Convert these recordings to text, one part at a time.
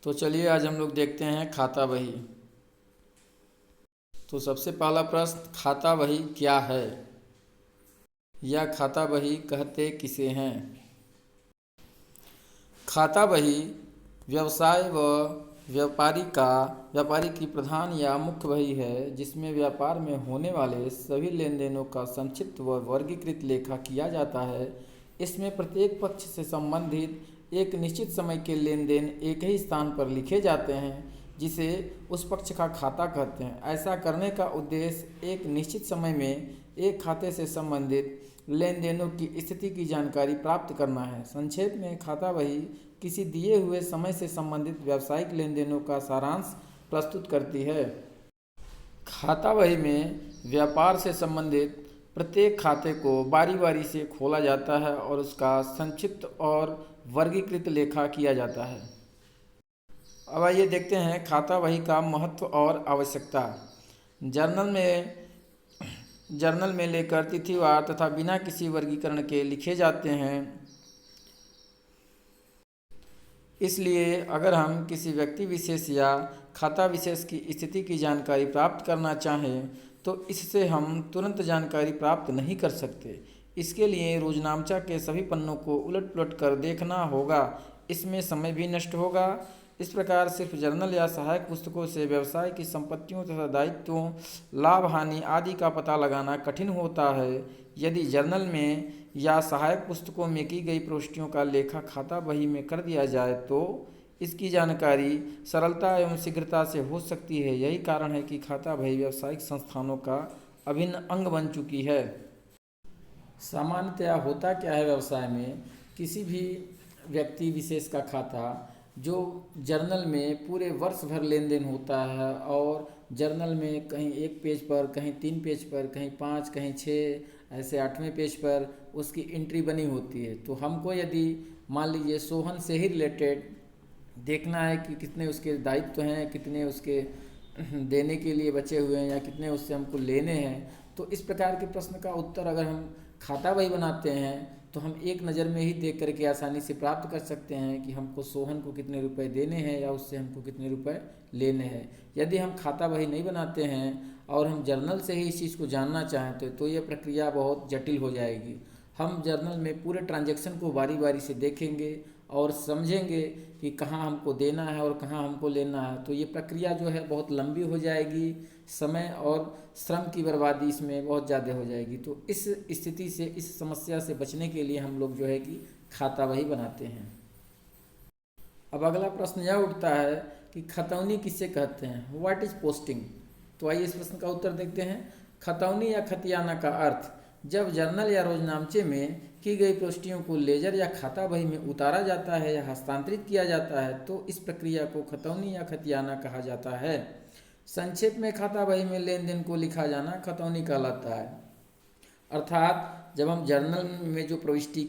तो चलिए आज हम लोग देखते हैं खाता बही। तो सबसे पहला प्रश्न, खाता बही क्या है या खाता बही कहते किसे हैं? खाता बही व्यवसाय व व्यापारी की प्रधान या मुख्य बही है, जिसमें व्यापार में होने वाले सभी लेन देनों का संक्षिप्त व वर्गीकृत लेखा किया जाता है। इसमें प्रत्येक पक्ष से संबंधित एक निश्चित समय के लेन देन एक ही स्थान पर लिखे जाते हैं, जिसे उस पक्ष का खाता कहते हैं। ऐसा करने का उद्देश्य एक निश्चित समय में एक खाते से संबंधित लेन देनों की स्थिति की जानकारी प्राप्त करना है। संक्षेप में, खाता बही किसी दिए हुए समय से संबंधित व्यावसायिक लेन देनों का सारांश प्रस्तुत करती है। खाता बही में व्यापार से संबंधित प्रत्येक खाते को बारी बारी से खोला जाता है और उसका संक्षिप्त और वर्गीकृत लेखा किया जाता है। अब आइए देखते हैं खाता बही का महत्व और आवश्यकता। जर्नल में लेकर तिथिवार तथा बिना किसी वर्गीकरण के लिखे जाते हैं। इसलिए अगर हम किसी व्यक्ति विशेष या खाता विशेष की स्थिति की जानकारी प्राप्त करना चाहें तो इससे हम तुरंत जानकारी प्राप्त नहीं कर सकते। इसके लिए रोजनामचा के सभी पन्नों को उलट पुलट कर देखना होगा, इसमें समय भी नष्ट होगा। इस प्रकार सिर्फ जर्नल या सहायक पुस्तकों से व्यवसाय की संपत्तियों तथा दायित्वों, लाभ हानि आदि का पता लगाना कठिन होता है। यदि जर्नल में या सहायक पुस्तकों में की गई प्रविष्टियों का लेखा खाता बही में कर दिया जाए तो इसकी जानकारी सरलता एवं शीघ्रता से हो सकती है। यही कारण है कि खाता बही व्यावसायिक संस्थानों का अभिन्न अंग बन चुकी है। सामान्यतया होता क्या है, व्यवसाय में किसी भी व्यक्ति विशेष का खाता जो जर्नल में पूरे वर्ष भर लेन देन होता है और जर्नल में कहीं एक पेज पर, कहीं 3 पेज पर, कहीं 5, कहीं 6, ऐसे 8वें पेज पर उसकी एंट्री बनी होती है। तो हमको यदि मान लीजिए सोहन से ही रिलेटेड देखना है कि कितने उसके दायित्व हैं, कितने उसके देने के लिए बचे हुए हैं या कितने उससे हमको लेने हैं, तो इस प्रकार के प्रश्न का उत्तर अगर हम खाता बही बनाते हैं तो हम एक नज़र में ही देख करके आसानी से प्राप्त कर सकते हैं कि हमको सोहन को कितने रुपए देने हैं या उससे हमको कितने रुपए लेने हैं। यदि हम खाता बही नहीं बनाते हैं और हम जर्नल से ही इस चीज़ को जानना चाहें तो ये प्रक्रिया बहुत जटिल हो जाएगी। हम जर्नल में पूरे ट्रांजैक्शन को बारी बारी से देखेंगे और समझेंगे कि कहाँ हमको देना है और कहाँ हमको लेना है, तो ये प्रक्रिया जो है बहुत लंबी हो जाएगी, समय और श्रम की बर्बादी इसमें बहुत ज़्यादा हो जाएगी। तो इस स्थिति से, इस समस्या से बचने के लिए हम लोग जो है कि खाता बही बनाते हैं। अब अगला प्रश्न यह उठता है कि खतौनी किसे कहते हैं, व्हाट इज पोस्टिंग। तो आइए इस प्रश्न का उत्तर देखते हैं। खतौनी या खतियाना का अर्थ जब जर्नल या रोजनामचे में की गई प्रविष्टियों को लेजर या खाता बही में उतारा जाता है या हस्तांतरित किया जाता है तो इस प्रक्रिया को खतौनी या खतियाना कहा जाता है। संक्षेप में खाता बही में लेन देन को लिखा जाना खतौनी कहलाता है। अर्थात जब हम जर्नल में जो प्रविष्टि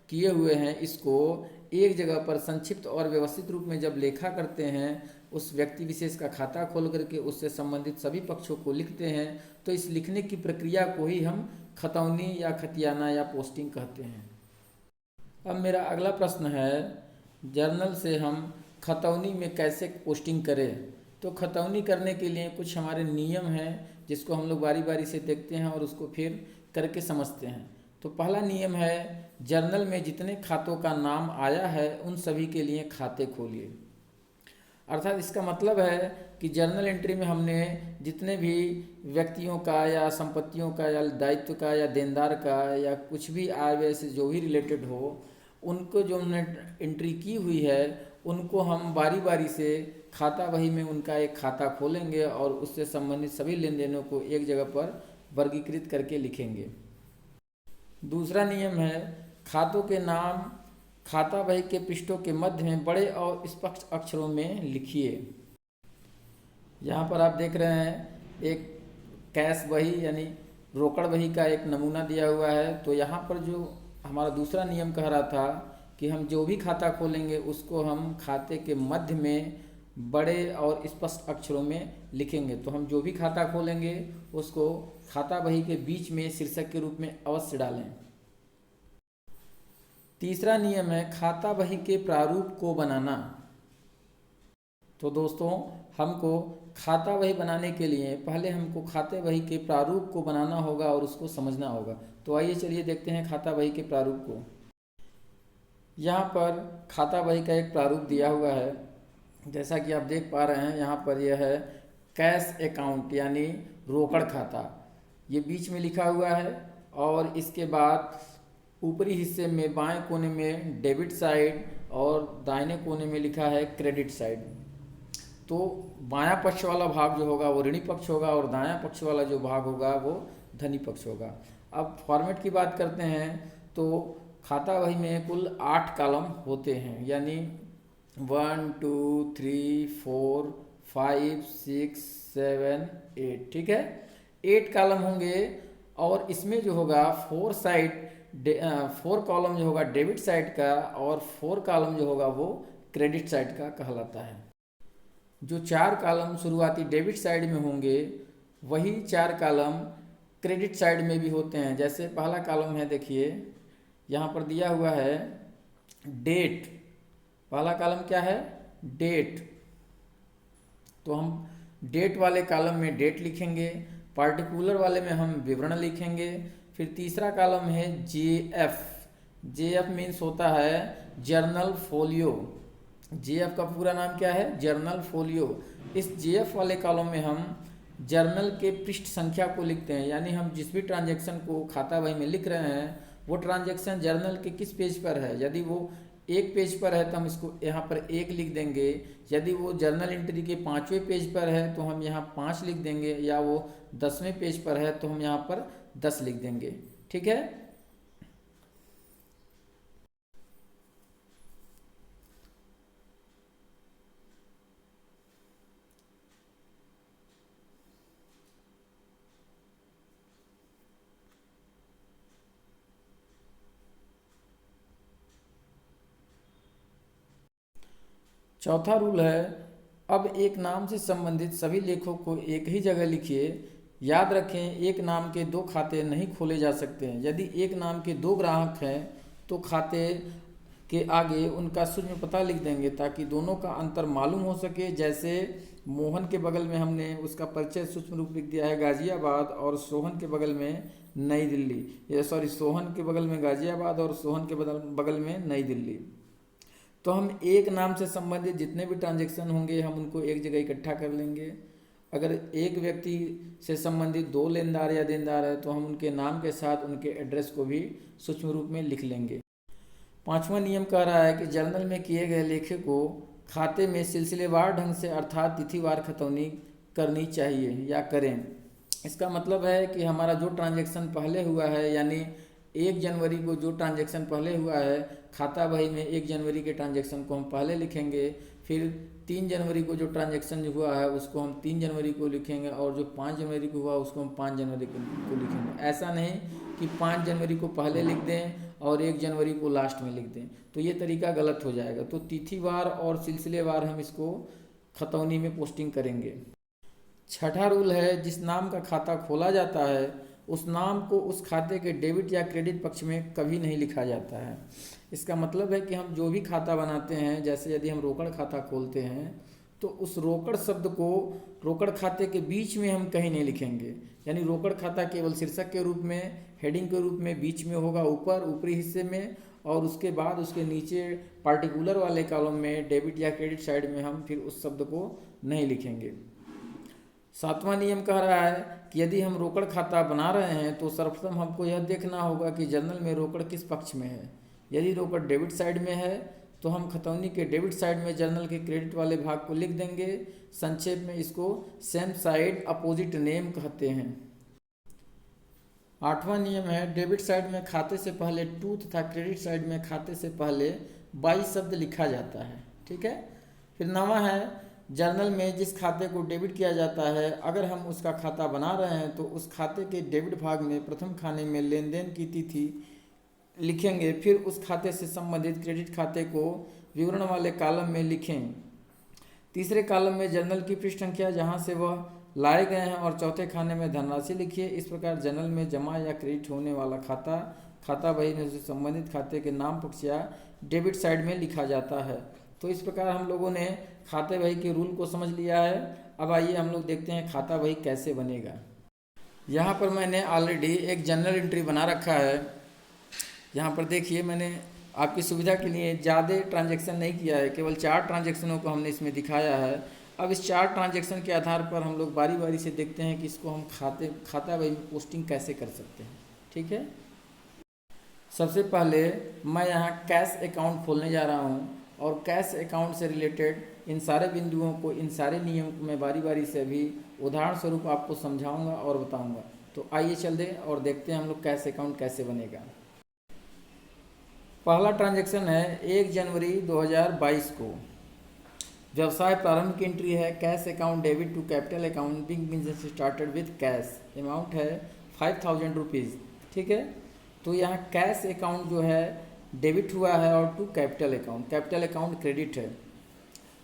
किए हुए हैं इसको एक जगह पर संक्षिप्त और व्यवस्थित रूप में जब लेखा करते हैं, उस व्यक्ति विशेष का खाता खोल करके उससे संबंधित सभी पक्षों को लिखते हैं, तो इस लिखने की प्रक्रिया को ही हम खतौनी या खतियाना या पोस्टिंग कहते हैं। अब मेरा अगला प्रश्न है, जर्नल से हम खतौनी में कैसे पोस्टिंग करें। तो खतौनी करने के लिए कुछ हमारे नियम हैं जिसको हम लोग बारी बारी से देखते हैं और उसको फिर करके समझते हैं। तो पहला नियम है, जर्नल में जितने खातों का नाम आया है उन सभी के लिए खाते खोलिए। अर्थात इसका मतलब है कि जर्नल एंट्री में हमने जितने भी व्यक्तियों का या संपत्तियों का या दायित्व का या देनदार का या कुछ भी आय व्यय से जो भी रिलेटेड हो, उनको जो हमने एंट्री की हुई है उनको हम बारी बारी से खाता बही में उनका एक खाता खोलेंगे और उससे संबंधित सभी लेन देनों को एक जगह पर वर्गीकृत करके लिखेंगे। दूसरा नियम है, खातों के नाम खाता बही के पृष्ठों के मध्य में बड़े और स्पष्ट अक्षरों में लिखिए। यहाँ पर आप देख रहे हैं एक कैश बही यानी रोकड़ बही का एक नमूना दिया हुआ है। तो यहाँ पर जो हमारा दूसरा नियम कह रहा था कि हम जो भी खाता खोलेंगे उसको हम खाते के मध्य में बड़े और स्पष्ट अक्षरों में लिखेंगे। तो हम जो भी खाता खोलेंगे उसको खाता बही के बीच में शीर्षक के रूप में अवश्य डालें। तीसरा नियम है, खाता बही के प्रारूप को बनाना। तो दोस्तों, हमको खाता बही बनाने के लिए पहले हमको खाते बही के प्रारूप को बनाना होगा और उसको समझना होगा। तो आइए चलिए देखते हैं खाता बही के प्रारूप को। यहाँ पर खाता बही का एक प्रारूप दिया हुआ है, जैसा कि आप देख पा रहे हैं। यहाँ पर यह है कैश अकाउंट यानी रोकड़ खाता, ये बीच में लिखा हुआ है और इसके बाद ऊपरी हिस्से में बाएं कोने में डेबिट साइड और दाहिने कोने में लिखा है क्रेडिट साइड। तो बायां पक्ष वाला भाग जो होगा वो ऋणी पक्ष होगा और दायां पक्ष वाला जो भाग होगा वो धनी पक्ष होगा। अब फॉर्मेट की बात करते हैं तो खाता बही में कुल 8 कॉलम होते हैं, यानी 1 2 3 4 5 6 7 8, ठीक है। 8 कॉलम होंगे और इसमें जो होगा 4 कॉलम जो होगा डेबिट साइड का और 4 कॉलम जो होगा वो क्रेडिट साइड का कहलाता है। जो 4 कॉलम शुरुआती डेबिट साइड में होंगे वही 4 कॉलम क्रेडिट साइड में भी होते हैं। जैसे पहला कॉलम है, देखिए यहाँ पर दिया हुआ है डेट। पहला कॉलम क्या है? डेट। तो हम डेट वाले कॉलम में डेट लिखेंगे, पार्टिकुलर वाले में हम विवरण लिखेंगे। फिर तीसरा कॉलम है जेएफ। जेएफ मीन्स होता है जर्नल फोलियो। जेएफ का पूरा नाम क्या है? Journal folio. इस जेएफ वाले कॉलम में हम जर्नल के पृष्ठ संख्या को लिखते हैं, यानी हम जिस भी ट्रांजैक्शन को खाता बही में लिख रहे हैं वो ट्रांजैक्शन जर्नल के किस पेज पर है। यदि वो 1 पेज पर है तो हम इसको यहाँ पर 1 लिख देंगे। यदि वो जर्नल एंट्री के 5वें पेज पर है तो हम यहाँ 5 लिख देंगे, या वो 10वें पेज पर है तो हम यहाँ पर 10 लिख देंगे, ठीक है। चौथा रूल है, अब एक नाम से संबंधित सभी लेखों को एक ही जगह लिखिए। याद रखें, एक नाम के 2 खाते नहीं खोले जा सकते हैं। यदि एक नाम के 2 ग्राहक हैं तो खाते के आगे उनका सूक्ष्म पता लिख देंगे ताकि दोनों का अंतर मालूम हो सके। जैसे मोहन के बगल में हमने उसका परिचय सूक्ष्म रूप लिख दिया है गाजियाबाद और सोहन के बगल में नई दिल्ली, या सोहन के बगल में गाजियाबाद और सोहन के बगल में नई दिल्ली। तो हम एक नाम से संबंधित जितने भी ट्रांजैक्शन होंगे हम उनको एक जगह इकट्ठा कर लेंगे। अगर एक व्यक्ति से संबंधित 2 लेनदार या देनदार है तो हम उनके नाम के साथ उनके एड्रेस को भी सूक्ष्म रूप में लिख लेंगे। 5वां नियम कह रहा है कि जर्नल में किए गए लेखे को खाते में सिलसिलेवार ढंग से अर्थात तिथिवार खतौनी करनी चाहिए या करें। इसका मतलब है कि हमारा जो ट्रांजैक्शन पहले हुआ है, यानी 1 जनवरी को जो ट्रांजैक्शन पहले हुआ है, खाता बही में 1 जनवरी के ट्रांजैक्शन को हम पहले लिखेंगे। फिर 3 जनवरी को जो ट्रांजैक्शन हुआ है उसको हम 3 जनवरी को लिखेंगे, और जो 5 जनवरी को हुआ उसको हम 5 जनवरी को लिखेंगे। ऐसा नहीं कि 5 जनवरी को पहले लिख दें और 1 जनवरी को लास्ट में लिख दें, तो ये तरीका गलत हो जाएगा। तो तिथिवार और सिलसिलेवार हम इसको खतौनी में पोस्टिंग करेंगे। छठा रूल है, जिस नाम का खाता खोला जाता है उस नाम को उस खाते के डेबिट या क्रेडिट पक्ष में कभी नहीं लिखा जाता है। इसका मतलब है कि हम जो भी खाता बनाते हैं, जैसे यदि हम रोकड़ खाता खोलते हैं तो उस रोकड़ शब्द को रोकड़ खाते के बीच में हम कहीं नहीं लिखेंगे। यानी रोकड़ खाता केवल शीर्षक के रूप में, हेडिंग के रूप में बीच में होगा, ऊपरी हिस्से में, और उसके बाद उसके नीचे पार्टिकुलर वाले कॉलम में डेबिट या क्रेडिट साइड में हम फिर उस शब्द को नहीं लिखेंगे। 7वां नियम कह रहा है कि यदि हम रोकड़ खाता बना रहे हैं तो सर्वप्रथम हमको यह देखना होगा कि जर्नल में रोकड़ किस पक्ष में है। यदि रोकड़ डेबिट साइड में है तो हम खतौनी के डेबिट साइड में जर्नल के क्रेडिट वाले भाग को लिख देंगे। संक्षेप में इसको सेम साइड अपोजिट नेम कहते हैं। 8वां नियम है, डेबिट साइड में खाते से पहले टू तथा क्रेडिट साइड में खाते से पहले बाई शब्द लिखा जाता है, ठीक है। फिर 9वां है, जर्नल में जिस खाते को डेबिट किया जाता है अगर हम उसका खाता बना रहे हैं तो उस खाते के डेबिट भाग में प्रथम खाने में लेन देन की तिथि लिखेंगे। फिर उस खाते से संबंधित क्रेडिट खाते को विवरण वाले कॉलम में लिखें। तीसरे कॉलम में जर्नल की पृष्ठ संख्या जहां से वह लाए गए हैं और चौथे खाने में धनराशि लिखिए। इस प्रकार जर्नल में जमा या क्रेडिट होने वाला खाता बही में से संबंधित खाते के नाम पक्ष या डेबिट साइड में लिखा जाता है। तो इस प्रकार हम लोगों ने खाते बही के रूल को समझ लिया है। अब आइए हम लोग देखते हैं खाता बही कैसे बनेगा। यहाँ पर मैंने ऑलरेडी एक जनरल एंट्री बना रखा है। यहाँ पर देखिए, मैंने आपकी सुविधा के लिए ज़्यादा ट्रांजैक्शन नहीं किया है, केवल 4 ट्रांजैक्शनों को हमने इसमें दिखाया है। अब इस 4 ट्रांजैक्शन के आधार पर हम लोग बारी बारी से देखते हैं कि इसको हम खाता बही में पोस्टिंग कैसे कर सकते हैं। ठीक है, सबसे पहले मैं यहाँ कैश अकाउंट खोलने जा रहा हूँ और कैश अकाउंट से रिलेटेड इन सारे बिंदुओं को, इन सारे नियम को मैं बारी बारी से अभी उदाहरण स्वरूप आपको समझाऊंगा और बताऊंगा। तो आइए चल दें और देखते हैं हम लोग कैश अकाउंट कैसे बनेगा। पहला ट्रांजैक्शन है 1 जनवरी 2022 को। व्यवसाय प्रारंभ की एंट्री है cash account debit to capital account big business started with cash, amount है 5000 रुपीज़। ठीक है, तो यहाँ कैश अकाउंट जो है डेबिट हुआ है और टू कैपिटल अकाउंट क्रेडिट है।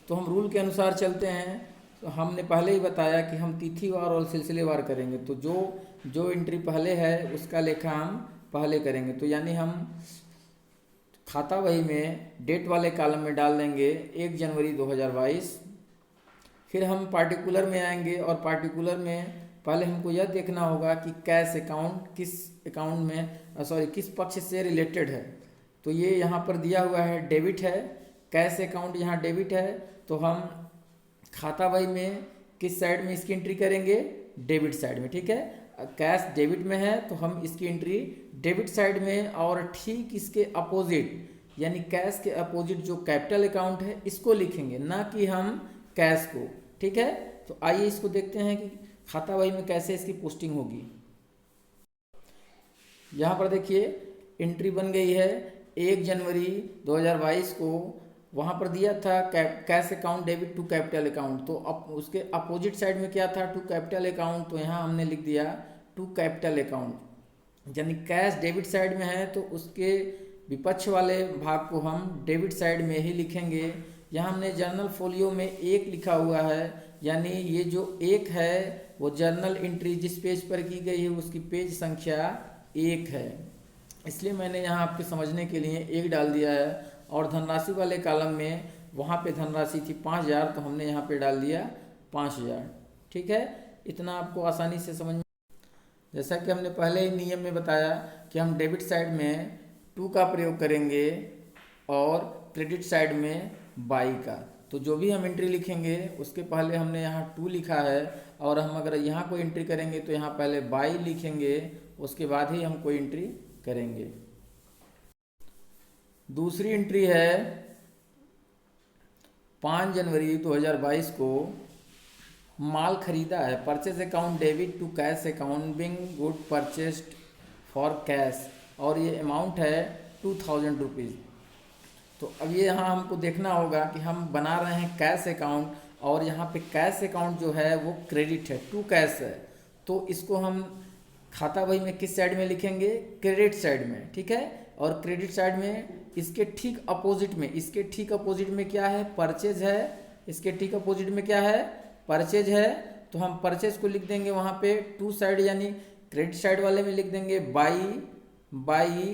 तो हम रूल के अनुसार चलते हैं। तो हमने पहले ही बताया कि हम तिथिवार और सिलसिलेवार करेंगे, तो जो एंट्री पहले है उसका लेखा हम पहले करेंगे। तो यानी हम खाता बही में डेट वाले कॉलम में डाल देंगे 1 जनवरी 2022। फिर हम पार्टिकुलर में आएंगे और पार्टिकुलर में पहले हमको यह देखना होगा कि कैश अकाउंट किस पक्ष से रिलेटेड है। तो ये यहाँ पर दिया हुआ है डेबिट है, कैश अकाउंट यहाँ डेबिट है। तो हम खाता बही में किस साइड में इसकी एंट्री करेंगे? डेबिट साइड में। ठीक है, कैश डेबिट में है तो हम इसकी एंट्री डेबिट साइड में, और ठीक इसके अपोजिट यानी कैश के अपोजिट जो कैपिटल अकाउंट है इसको लिखेंगे, ना कि हम कैश को। ठीक है, तो आइए इसको देखते हैं कि खाता बही में कैसे इसकी पोस्टिंग होगी। यहाँ पर देखिए एंट्री बन गई है 1 जनवरी 2022 को। वहाँ पर दिया था cash account debit to capital account, तो उसके अपोजिट साइड में क्या था? To capital account. तो यहाँ हमने लिख दिया टू कैपिटल अकाउंट, यानी कैश डेबिट साइड में है तो उसके विपक्ष वाले भाग को हम डेबिट साइड में ही लिखेंगे। यहाँ हमने जर्नल फोलियो में 1 लिखा हुआ है, यानी ये जो 1 है वो जर्नल एंट्री जिस पेज पर की गई है उसकी पेज संख्या 1 है, इसलिए मैंने यहाँ आपके समझने के लिए 1 डाल दिया है। और धनराशि वाले कॉलम में वहाँ पे धनराशि थी 5000, तो हमने यहाँ पे डाल दिया 5000। ठीक है, इतना आपको आसानी से समझ में। जैसा कि हमने पहले ही नियम में बताया कि हम डेबिट साइड में 2 का प्रयोग करेंगे और क्रेडिट साइड में बाई का। तो जो भी हम एंट्री लिखेंगे उसके पहले हमने यहाँ 2 लिखा है, और हम अगर यहाँ कोई एंट्री करेंगे तो यहाँ पहले बाई लिखेंगे, उसके बाद ही हम कोई एंट्री करेंगे। दूसरी एंट्री है 5 जनवरी 2022 को। माल खरीदा है, purchase account debit to cash account being good purchased for cash, और ये अमाउंट है 2000 रुपीज़। तो अब ये यहाँ हमको देखना होगा कि हम बना रहे हैं कैश अकाउंट, और यहाँ पे कैश अकाउंट जो है वो क्रेडिट है, टू कैश है। तो इसको हम खाता बही में किस साइड में लिखेंगे? क्रेडिट साइड में। ठीक है, और क्रेडिट साइड में इसके ठीक अपोजिट में क्या है? परचेज है। इसके ठीक अपोजिट में क्या है? परचेज है। तो हम परचेज को लिख देंगे वहाँ पे 2 साइड, यानी क्रेडिट साइड वाले में लिख देंगे बाई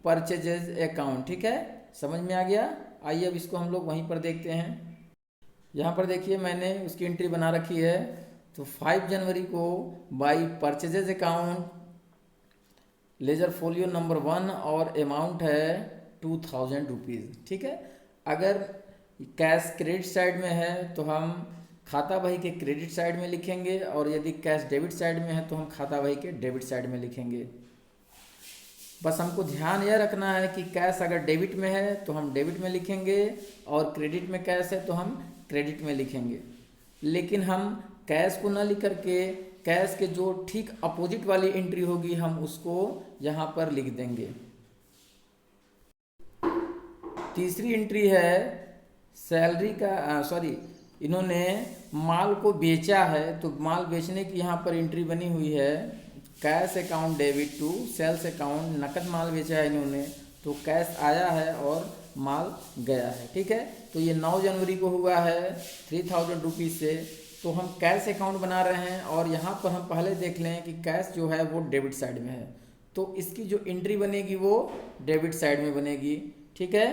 परचेजेज अकाउंट। ठीक है, समझ में आ गया? आइए अब इसको हम लोग वहीं पर देखते हैं। यहाँ पर देखिए मैंने उसकी एंट्री बना रखी है। तो 5 जनवरी को by purchases account ledger folio number 1, और अमाउंट है 2000 रुपीज़। ठीक है, अगर कैश क्रेडिट साइड में है तो हम खाता बही के क्रेडिट साइड में लिखेंगे, और यदि कैश डेबिट साइड में है तो हम खाता बही के डेबिट साइड में लिखेंगे। बस हमको ध्यान यह रखना है कि कैश अगर डेबिट में है तो हम डेबिट में लिखेंगे, और क्रेडिट में कैश है तो हम क्रेडिट में लिखेंगे। लेकिन हम कैश को न लिख करके कैश के जो ठीक अपोजिट वाली एंट्री होगी हम उसको यहाँ पर लिख देंगे। तीसरी एंट्री है सैलरी का, इन्होंने माल को बेचा है, तो माल बेचने की यहाँ पर एंट्री बनी हुई है cash account debit to sales account. नकद माल बेचा है इन्होंने, तो कैश आया है और माल गया है। ठीक है, तो ये 9 जनवरी को हुआ है 3000 रुपीज़ से। तो हम कैश अकाउंट बना रहे हैं, और यहाँ पर हम पहले देख लें कि कैश जो है वो डेबिट साइड में है, तो इसकी जो एंट्री बनेगी वो डेबिट साइड में बनेगी। ठीक है,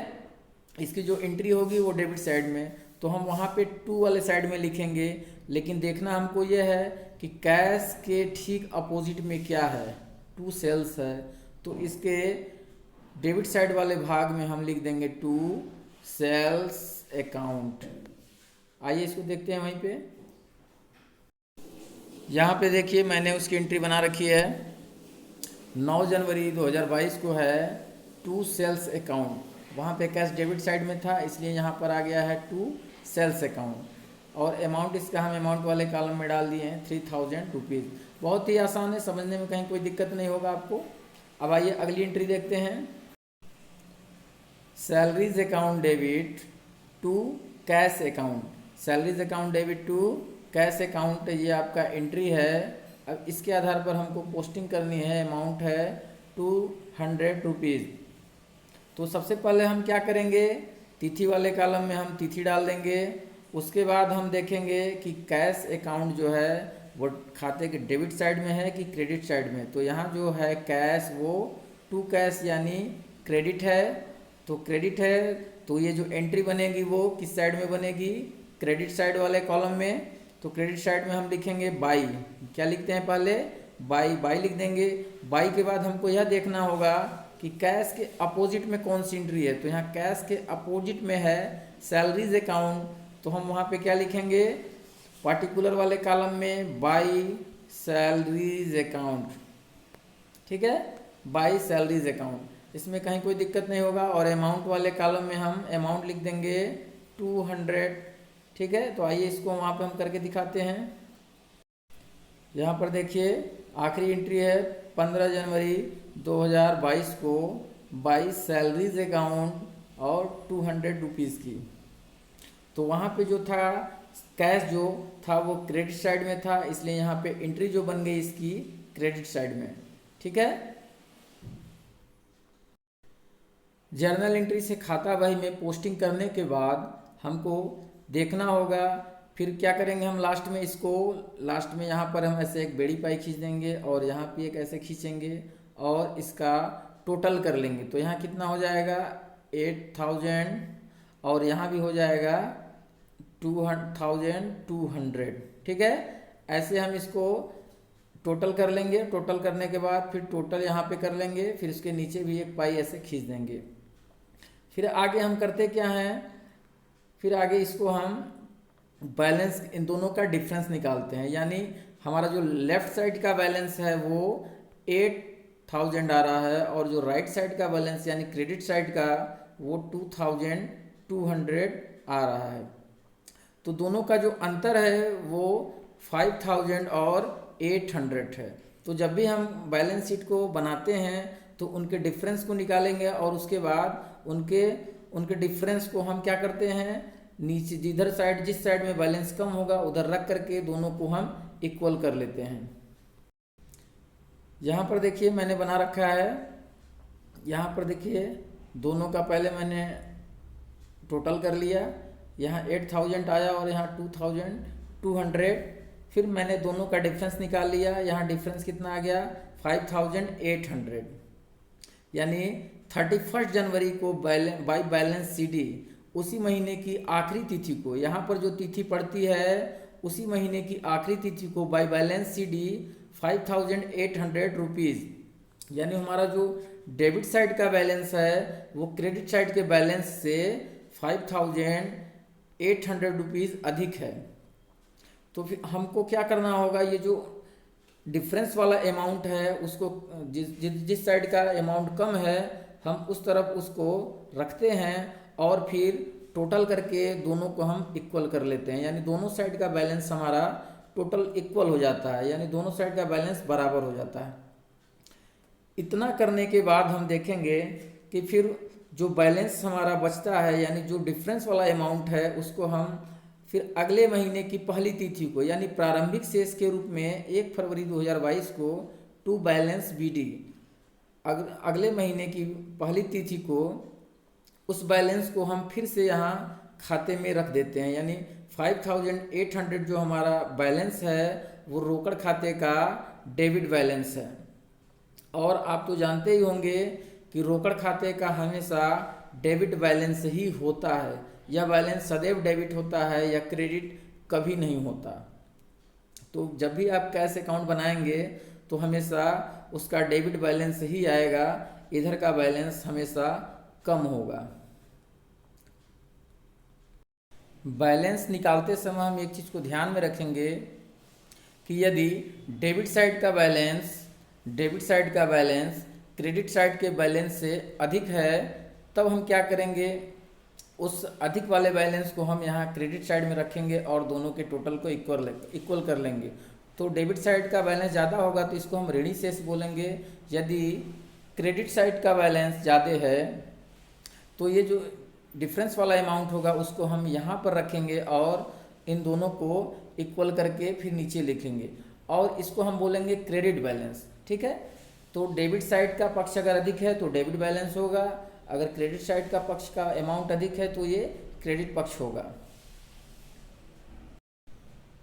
इसकी जो एंट्री होगी वो डेबिट साइड में, तो हम वहाँ पे टू वाले साइड में लिखेंगे। लेकिन देखना हमको ये है कि कैश के ठीक अपोजिट में क्या है, टू सेल्स है, तो इसके डेबिट साइड वाले भाग में हम लिख देंगे टू सेल्स अकाउंट। आइए इसको देखते हैं वहीं पे। यहाँ पे देखिए मैंने उसकी एंट्री बना रखी है, 9 जनवरी 2022 को है टू सेल्स अकाउंट। वहाँ पे कैश डेबिट साइड में था, इसलिए यहाँ पर आ गया है टू सेल्स अकाउंट। और अमाउंट इसका हम अमाउंट वाले कॉलम में डाल दिए हैं 3000 रुपीज़। बहुत ही आसान है, समझने में कहीं कोई दिक्कत नहीं होगा आपको। अब आइए अगली एंट्री देखते हैं। Salaries account debit to cash account, salaries account debit to cash account, ये आपका एंट्री है। अब इसके आधार पर हमको पोस्टिंग करनी है, अमाउंट है 200 रुपीज़। तो सबसे पहले हम क्या करेंगे, तिथि वाले कॉलम में हम तिथि डाल देंगे। उसके बाद हम देखेंगे कि कैश अकाउंट जो है वो खाते के डेबिट साइड में है कि क्रेडिट साइड में। तो यहाँ जो है कैश वो टू कैश यानी क्रेडिट है, तो क्रेडिट है, तो ये जो एंट्री बनेगी वो किस साइड में बनेगी, क्रेडिट साइड वाले कॉलम में। तो क्रेडिट साइड में हम लिखेंगे बाई, क्या लिखते हैं पहले, बाई, बाई लिख देंगे। बाई के बाद हमको यह देखना होगा कि कैश के अपोजिट में कौन सी एंट्री है, तो यहाँ कैश के अपोजिट में है सैलरीज अकाउंट, तो हम वहाँ पे क्या लिखेंगे, पार्टिकुलर वाले कॉलम में बाई सैलरीज अकाउंट, ठीक है, बाई सैलरीज अकाउंट, इसमें कहीं कोई दिक्कत नहीं होगा। और अमाउंट वाले कॉलम में हम अमाउंट लिख देंगे 200, ठीक है। तो आइए इसको वहाँ पे हम करके दिखाते हैं। यहाँ पर देखिए आखिरी एंट्री है 15 जनवरी 2022 को बाई सैलरीज अकाउंट और 200 रुपीज़ की। तो वहाँ पे जो था कैश जो था वो क्रेडिट साइड में था, इसलिए यहाँ पे एंट्री जो बन गई इसकी क्रेडिट साइड में, ठीक है। जर्नल एंट्री से खाता बही में पोस्टिंग करने के बाद हमको देखना होगा, फिर क्या करेंगे हम लास्ट में इसको, लास्ट में यहाँ पर हम ऐसे एक बेड़ी पाई खींच देंगे और यहाँ पे एक ऐसे खींचेंगे और इसका टोटल कर लेंगे। तो यहाँ कितना हो जाएगा 8000 और यहाँ भी हो जाएगा 2200, ठीक है। ऐसे हम इसको टोटल कर लेंगे। टोटल करने के बाद फिर टोटल यहाँ पे कर लेंगे, फिर इसके नीचे भी एक पाई ऐसे खींच देंगे। फिर आगे हम करते क्या हैं, फिर आगे इसको हम बैलेंस, इन दोनों का डिफरेंस निकालते हैं। यानी हमारा जो लेफ्ट साइड का बैलेंस है वो 8000 आ रहा है और जो राइट साइड का बैलेंस यानी क्रेडिट साइड का वो 2200 आ रहा है। तो दोनों का जो अंतर है वो 5000 और 800 है। तो जब भी हम बैलेंस शीट को बनाते हैं तो उनके डिफरेंस को निकालेंगे और उसके बाद उनके डिफरेंस को हम क्या करते हैं, नीचे जिधर साइड जिस साइड में बैलेंस कम होगा उधर रख करके दोनों को हम इक्वल कर लेते हैं। यहाँ पर देखिए मैंने बना रखा है, यहाँ पर देखिए दोनों का पहले मैंने टोटल कर लिया, यहाँ 8000 आया और यहाँ 2200, फिर मैंने दोनों का डिफरेंस निकाल लिया। यहाँ डिफरेंस कितना आ गया 5800, यानी 31 जनवरी को बाई बैलेंस सीडी उसी महीने की आखिरी तिथि को, यहाँ पर जो तिथि पड़ती है उसी महीने की आखिरी तिथि को बाई बैलेंस सीडी 5800 रुपीज़, यानी हमारा जो डेबिट साइड का बैलेंस है वो क्रेडिट साइड के बैलेंस से 5800 रुपीज़ अधिक है। तो फिर हमको क्या करना होगा, ये जो डिफरेंस वाला अमाउंट है उसको जिस साइड का अमाउंट कम है हम उस तरफ उसको रखते हैं और फिर टोटल करके दोनों को हम इक्वल कर लेते हैं, यानी दोनों साइड का बैलेंस हमारा टोटल इक्वल हो जाता है, यानी दोनों साइड का बैलेंस बराबर हो जाता है। इतना करने के बाद हम देखेंगे कि फिर जो बैलेंस हमारा बचता है यानी जो डिफरेंस वाला अमाउंट है उसको हम फिर अगले महीने की पहली तिथि को यानी प्रारंभिक शेष के रूप में 1 फरवरी 2022 को टू बैलेंस बीडी, अगले महीने की पहली तिथि को उस बैलेंस को हम फिर से यहाँ खाते में रख देते हैं, यानी 5800 जो हमारा बैलेंस है वो रोकड़ खाते का डेबिट बैलेंस है। और आप तो जानते ही होंगे कि रोकड़ खाते का हमेशा डेबिट बैलेंस ही होता है। यह बैलेंस सदैव डेबिट होता है या क्रेडिट कभी नहीं होता। तो जब भी आप कैश अकाउंट बनाएंगे तो हमेशा उसका डेबिट बैलेंस ही आएगा, इधर का बैलेंस हमेशा कम होगा। बैलेंस निकालते समय हम एक चीज़ को ध्यान में रखेंगे कि यदि डेबिट साइड का बैलेंस क्रेडिट साइड के बैलेंस से अधिक है, तब हम क्या करेंगे, उस अधिक वाले बैलेंस को हम यहाँ क्रेडिट साइड में रखेंगे और दोनों के टोटल को इक्वल कर लेंगे। तो डेबिट साइड का बैलेंस ज़्यादा होगा तो इसको हम ऋणी शेष बोलेंगे। यदि क्रेडिट साइड का बैलेंस ज़्यादा है तो ये जो डिफरेंस वाला अमाउंट होगा उसको हम यहाँ पर रखेंगे और इन दोनों को इक्वल करके फिर नीचे लिखेंगे और इसको हम बोलेंगे क्रेडिट बैलेंस। ठीक है, तो डेबिट साइड का पक्ष अगर अधिक है तो डेबिट बैलेंस होगा, अगर क्रेडिट साइड का पक्ष का अमाउंट अधिक है तो ये क्रेडिट पक्ष होगा।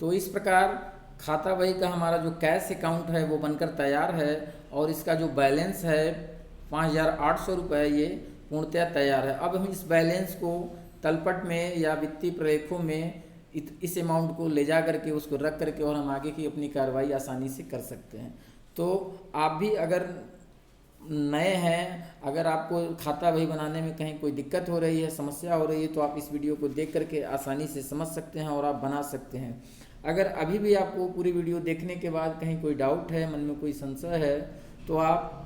तो इस प्रकार खाता बही का हमारा जो कैश अकाउंट है वो बनकर तैयार है और इसका जो बैलेंस है 5,800 रुपये ये पूर्णतया तैयार है। अब हम इस बैलेंस को तलपट में या वित्तीय प्रलेखों में इस अमाउंट को ले जा करके उसको रख करके और हम आगे की अपनी कार्रवाई आसानी से कर सकते हैं। तो आप भी अगर नए हैं, अगर आपको खाता बही बनाने में कहीं कोई दिक्कत हो रही है, समस्या हो रही है, तो आप इस वीडियो को देख करके आसानी से समझ सकते हैं और आप बना सकते हैं। अगर अभी भी आपको पूरी वीडियो देखने के बाद कहीं कोई डाउट है, मन में कोई संशय है, तो आप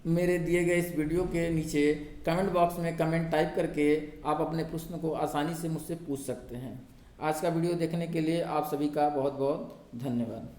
मेरे दिए गए इस वीडियो के नीचे कमेंट बॉक्स में कमेंट टाइप करके आप अपने प्रश्न को आसानी से मुझसे पूछ सकते हैं। आज का वीडियो देखने के लिए आप सभी का बहुत बहुत धन्यवाद।